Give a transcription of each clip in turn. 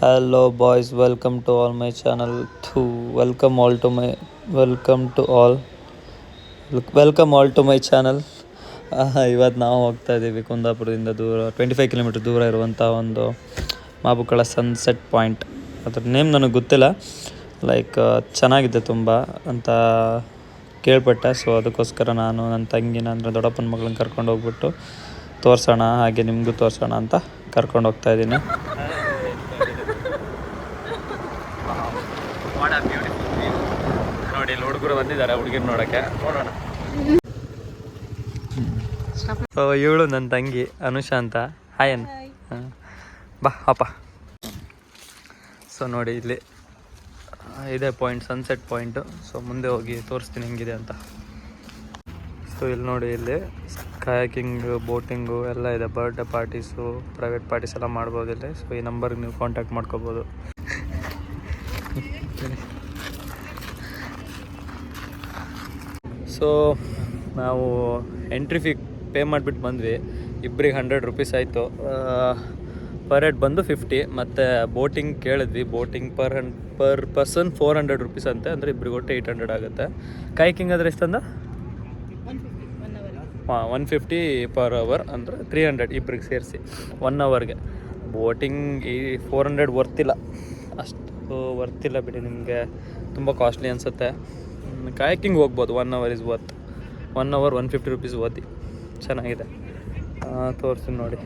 Hello boys, welcome to all my channel. To welcome to all welcome all to my channel. ಇವತ್ತು ನಾವು ಹೋಗ್ತಾ ಇದ್ದೀವಿ ಕುಂದಾಪುರದಿಂದ ದೂರ 25 kilometre ದೂರ ಇರುವಂಥ ಒಂದು ಮಾಬುಕ್ಕಳ ಸನ್ಸೆಟ್ ಪಾಯಿಂಟ್. ಅದ್ರ ನೇಮ್ ನನಗೆ ಗೊತ್ತಿಲ್ಲ, ಲೈಕ್ ಚೆನ್ನಾಗಿದೆ ತುಂಬ ಅಂತ ಕೇಳ್ಪಟ್ಟೆ. ಸೊ ಅದಕ್ಕೋಸ್ಕರ ನಾನು ನನ್ನ ತಂಗಿನ ಅಂದರೆ ದೊಡ್ಡಪ್ಪನ ಮಗಳನ್ನ ಕರ್ಕೊಂಡು ಹೋಗ್ಬಿಟ್ಟು ತೋರಿಸೋಣ, ಹಾಗೆ ನಿಮಗೂ ತೋರಿಸೋಣ ಅಂತ ಕರ್ಕೊಂಡು ಹೋಗ್ತಾ ಇದ್ದೀನಿ. ನೋಡಿ, ಹುಡುಗರು ಬಂದಿದ್ದಾರೆ ಹುಡುಗಿನ ನೋಡೋಕ್ಕೆ. ನೋಡೋಣ. ಇವಳು ನನ್ನ ತಂಗಿ ಅನುಷಾ ಅಂತ. ಹಾಯನ್, ಬಾ ಅಪ್ಪ. ಸೊ ನೋಡಿ, ಇಲ್ಲಿ ಇದೆ ಪಾಯಿಂಟ್, ಸನ್ಸೆಟ್ ಪಾಯಿಂಟು. ಸೊ ಮುಂದೆ ಹೋಗಿ ತೋರಿಸ್ತೀನಿ ಹೆಂಗಿದೆ ಅಂತ. ಸೊ ಇಲ್ಲಿ ನೋಡಿ, ಇಲ್ಲಿ ಕಯಾಕಿಂಗ್, ಬೋಟಿಂಗು ಎಲ್ಲ ಇದೆ. ಬರ್ಡೇ ಪಾರ್ಟೀಸು, ಪ್ರೈವೇಟ್ ಪಾರ್ಟೀಸ್ ಎಲ್ಲ ಮಾಡ್ಬೋದು ಇಲ್ಲಿ. ಸೊ ಈ ನಂಬರ್ಗೆ ನೀವು ಕಾಂಟ್ಯಾಕ್ಟ್ ಮಾಡ್ಕೋಬೋದು. ಸೊ ನಾವು ಎಂಟ್ರಿ ಫೀ ಪೇ ಮಾಡಿಬಿಟ್ಟು ಬಂದ್ವಿ. ಇಬ್ಬರಿಗೆ 100 ರೂಪೀಸ್ ಆಯಿತು. ಪರ್ ಹೆಡ್ ಬಂದು 50. ಮತ್ತು ಬೋಟಿಂಗ್ ಕೇಳಿದ್ವಿ. ಬೋಟಿಂಗ್ ಪರ್ ಪರ್ಸನ್ 400 ರೂಪೀಸ್ ಅಂತೆ, ಅಂದರೆ ಇಬ್ಬರಿಗೆ ಒಟ್ಟು 800 ಆಗುತ್ತೆ. ಕೈಕಿಂಗ್ ಆದರೆ ಎಷ್ಟಂದ? 150 ಪರ್ ಅವರ್, ಅಂದರೆ 300 ಇಬ್ಬರಿಗೆ ಸೇರಿಸಿ 1 ಅವರ್ಗೆ. ಬೋಟಿಂಗ್ ಈ 400 ವರ್ತಿಲ್ಲ, ಅಷ್ಟು ವರ್ತಿಲ್ಲ ಬಿಡಿ, ನಿಮಗೆ ತುಂಬ ಕಾಸ್ಟ್ಲಿ ಅನಿಸುತ್ತೆ. ಕಾಯಕಿಂಗ್ ಹೋಗ್ಬೋದು, 1 hour is worth. 1 hour 150 rupees ಓದಿ, ಚೆನ್ನಾಗಿದೆ. ತೋರಿಸ್ತೀನಿ ನೋಡಿ.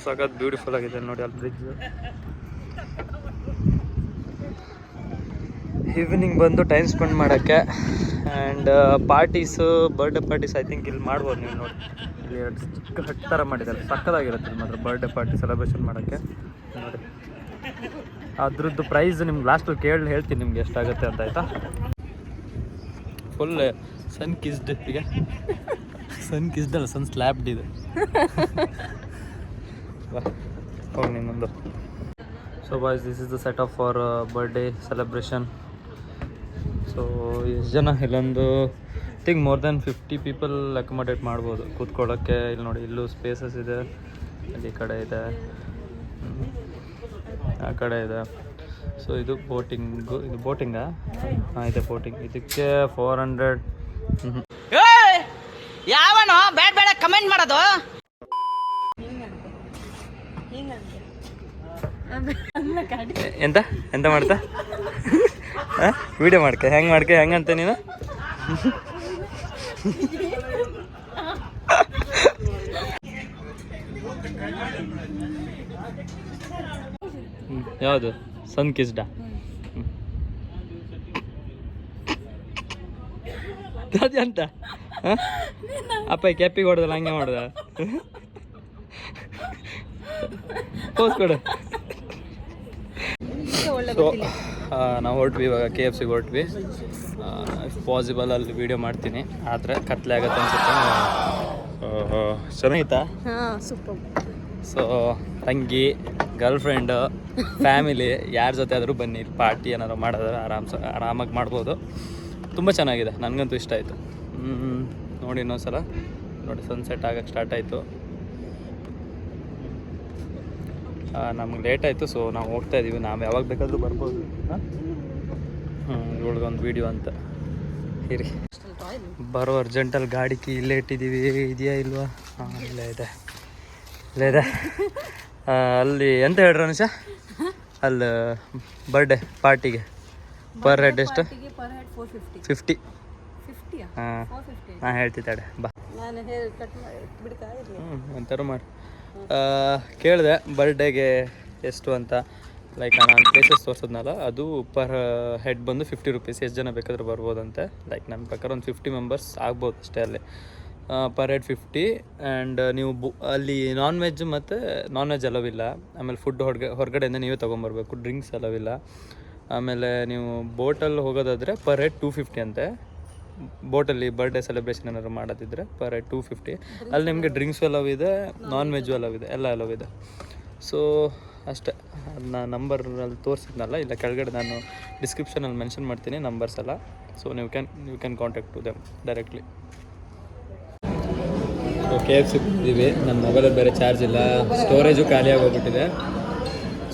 ಸಖತ್ ಬ್ಯೂಟಿಫುಲ್ ಆಗಿದೆ ನೋಡಿ ಅಲ್ಲಿ ಬ್ರಿಡ್ಜ್. ಈವ್ನಿಂಗ್ ಬಂದು ಟೈಮ್ ಸ್ಪೆಂಡ್ ಮಾಡೋಕ್ಕೆ. And parties, birthday parties I think ಇಲ್ಲಿ ಮಾಡ್ಬೋದು ನೀವು. ನೋಡಿ, ಇಲ್ಲಿ ಎರಡು ಚಿಕ್ಕ ಹಟ್ ಥರ ಮಾಡಿದ್ದಾರೆ, ಸಕ್ಕತ್ತಾಗಿರುತ್ತೆ ಇಲ್ಲಿ ಮಾತ್ರ ಬರ್ಡೇ ಪಾರ್ಟಿ ಸೆಲೆಬ್ರೇಷನ್ ಮಾಡೋಕ್ಕೆ. ನೋಡಿ, ಅದ್ರದ್ದು ಪ್ರೈಸ್ ನಿಮ್ಗೆ ಲಾಸ್ಟಲ್ಲಿ ಹೇಳ್ತೀನಿ ನಿಮ್ಗೆ ಎಷ್ಟಾಗುತ್ತೆ ಅಂತ, ಆಯಿತಾ? ಫುಲ್ ಸನ್ ಕಿಸ್ಡ್, ಈಗ ಸನ್ ಕಿಸ್ಡ್ ಅಲ್ಲ, ಸನ್ ಸ್ಲ್ಯಾಬ್ಡ್ ಇದೆ. ಹೋಗಿ ನಿನ್ನೊಂದು. So boys, this is the set of for birthday celebration. So ಎಷ್ಟು ಜನ ಇಲ್ಲೊಂದು think more than 50 people accommodate ಮಾಡ್ಬೋದು ಕೂತ್ಕೊಳ್ಳೋಕ್ಕೆ. ಇಲ್ಲಿ ನೋಡಿ, ಇಲ್ಲೂ ಸ್ಪೇಸಸ್ ಇದೆ, ಅಲ್ಲಿ ಈ ಕಡೆ ಇದೆ, ಆ ಕಡೆ ಇದೆ. ಸೊ ಇದು ಬೋಟಿಂಗು, ಇದು ಬೋಟಿಂಗಾ? ಹಾಂ, ಇದೆ ಬೋಟಿಂಗ್. ಇದಕ್ಕೆ 400. ಯಾವನೋ ಬೇಡ ಬೇಡ ಕಮೆಂಟ್ ಮಾಡೋದು. ಎಂತ ಎಂತ ಮಾಡ್ತಾ ವಿಡಿಯೋ ಮಾಡ್ಕೆ ಹೆಂಗಂತ ನೀನು? ಯಾವುದು ಸನ್ ಕಿಸ್ಡಾ? ಅಂತ ಅಪ್ಪ ಕ್ಯಾಪಿಗೆ ಹೊಡೆದಲ್ಲ, ಹಂಗೆ ಮಾಡ್ದ. ಪೋಸ್ ಕೊಡು. ಸೊ ನಾವು ಹೊರಟ್ವಿ ಇವಾಗ, KFCಗೆ ಹೊರಟ್ವಿ. ಪಾಸಿಬಲ್ ಅಲ್ಲಿ ವೀಡಿಯೋ ಮಾಡ್ತೀನಿ, ಆದರೆ ಕತ್ಲೆ ಆಗತ್ತೆ ಅನ್ಸುತ್ತೆ. ಚೆನ್ನಾಗಿತ್ತಾ? ಸೂಪರ್. ಸೊ ತಂಗಿ, ಗರ್ಲ್ ಫ್ರೆಂಡು, ಫ್ಯಾಮಿಲಿ ಯಾರ ಜೊತೆ ಆದರೂ ಬನ್ನಿ, ಪಾರ್ಟಿ ಏನಾದ್ರು ಮಾಡಿದ್ರೆ ಆರಾಮಾಗಿ ಮಾಡ್ಬೋದು. ತುಂಬ ಚೆನ್ನಾಗಿದೆ, ನನಗಂತೂ ಇಷ್ಟ ಆಯಿತು. ನೋಡಿ ಇನ್ನೊಂದ್ಸಲ ನೋಡಿ, ಸನ್ಸೆಟ್ ಆಗಕ್ಕೆ ಸ್ಟಾರ್ಟ್ ಆಯಿತು. ನಮ್ಗೆ ಲೇಟ್ ಆಯಿತು, ಸೊ ನಾವು ಹೋಗ್ತಾ ಇದ್ದೀವಿ. ನಾವು ಯಾವಾಗ ಬೇಕಾದರೂ ಬರ್ಬೋದು. ಇವಳಿಗೊಂದು ವೀಡಿಯೋ ಅಂತ ಇರಿ. ಬರೋ ಅರ್ಜೆಂಟಲ್ಲಿ ಗಾಡಿ ಕೀ ಇಲ್ಲೇ ಇಟ್ಟಿದ್ದೀವಿ. ಇದೆಯಾ ಇಲ್ವಾ? ಹಾಂ, ಇಲ್ಲೇ ಇದೆ. ಅಲ್ಲಿ ಎಂತ ಹೇಳ್ರಿ ಅನುಷಾ, ಅಲ್ಲಿ ಬರ್ಡೇ ಪಾರ್ಟಿಗೆ ಪರ್ ಹೆಡ್ ಎಷ್ಟು? 50. ಹಾಂ ನಾನು ಹೇಳ್ತಿದ್ದಾಳೆ ಬಾ ನಾನು ಹೇರ್ ಕಟ್ ಬಿಡ್ತಾ ಇರಲಿ. ಒಂಥರ ಮಾಡಿ ಕೇಳಿದೆ ಬರ್ಡೇಗೆ ಎಷ್ಟು ಅಂತ. ಲೈಕ್ ನಾನು ಪ್ಲೇಸಸ್ ತೋರಿಸಿದ್ನಲ್ಲ ಅದು ಪರ್ ಹೆಡ್ ಬಂದು 50 ರುಪೀಸ್. ಎಷ್ಟು ಜನ ಬೇಕಾದರೂ ಬರ್ಬೋದಂತೆ. ಲೈಕ್ ನನ್ನ ಪ್ರಕಾರ ಒಂದು 50 ಮೆಂಬರ್ಸ್ ಆಗ್ಬೋದು ಅಷ್ಟೇ ಅಲ್ಲಿ. Per head 50. ಆ್ಯಂಡ್ ನೀವು ಅಲ್ಲಿ ನಾನ್ ವೆಜ್ ಮತ್ತು ನಾನ್ ವೆಜ್ ಅಲವಿಲ್ಲ. ಆಮೇಲೆ ಫುಡ್ ಹೊರಗಡೆಯಿಂದ ನೀವೇ ತೊಗೊಂಬರ್ಬೇಕು. ಡ್ರಿಂಕ್ಸ್ ಅಲವಿಲ್ಲ. ಆಮೇಲೆ ನೀವು ಬೋಟಲ್ಲಿ ಹೋಗೋದಾದರೆ ಪರ್ ಹೆಡ್ 250 ಅಂತೆ. ಬೋಟಲ್ಲಿ ಬರ್ಡೇ ಸೆಲೆಬ್ರೇಷನ್ ಏನಾದ್ರು ಮಾಡೋದಿದ್ರೆ ಪರ್ ಹೆಡ್ 250. ಅಲ್ಲಿ ನಿಮಗೆ ಡ್ರಿಂಕ್ಸು ಅಲವ್ ಇದೆ, ನಾನ್ ವೆಜ್ಜು ಅಲವ್ ಇದೆ, ಎಲ್ಲ ಅಲವ್ ಇದೆ. ಸೊ ಅಷ್ಟೇ. ಅದನ್ನ ನಂಬರಲ್ಲಿ ತೋರಿಸಿದ್ನಲ್ಲ, ಇಲ್ಲ ಕೆಳಗಡೆ ನಾನು ಡಿಸ್ಕ್ರಿಪ್ಷನಲ್ಲಿ ಮೆನ್ಷನ್ ಮಾಡ್ತೀನಿ ನಂಬರ್ಸ್ ಎಲ್ಲ. So you can contact to them directly. So KFC ಇದ್ದೀವಿ. ನನ್ನ ಮೊಬೈಲಲ್ಲಿ ಬೇರೆ ಚಾರ್ಜ್ ಇಲ್ಲ, ಸ್ಟೋರೇಜು ಖಾಲಿಯಾಗಿ ಹೋಗ್ಬಿಟ್ಟಿದೆ.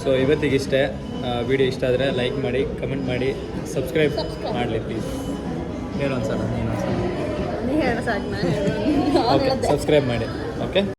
ಸೊ ಇವತ್ತಿಗಿಷ್ಟೇ. ವಿಡಿಯೋ ಇಷ್ಟ ಆದರೆ ಲೈಕ್ ಮಾಡಿ, ಕಮೆಂಟ್ ಮಾಡಿ, ಸಬ್ಸ್ಕ್ರೈಬ್ ಮಾಡಲಿ ಪ್ಲೀಸ್. ಹೇಳೋಣ ಸರ್, ನೀನು ನೀ ಹೇಳ ಸಾಕು. ಓಕೆ, ಸಬ್ಸ್ಕ್ರೈಬ್ ಮಾಡಿ. ಓಕೆ.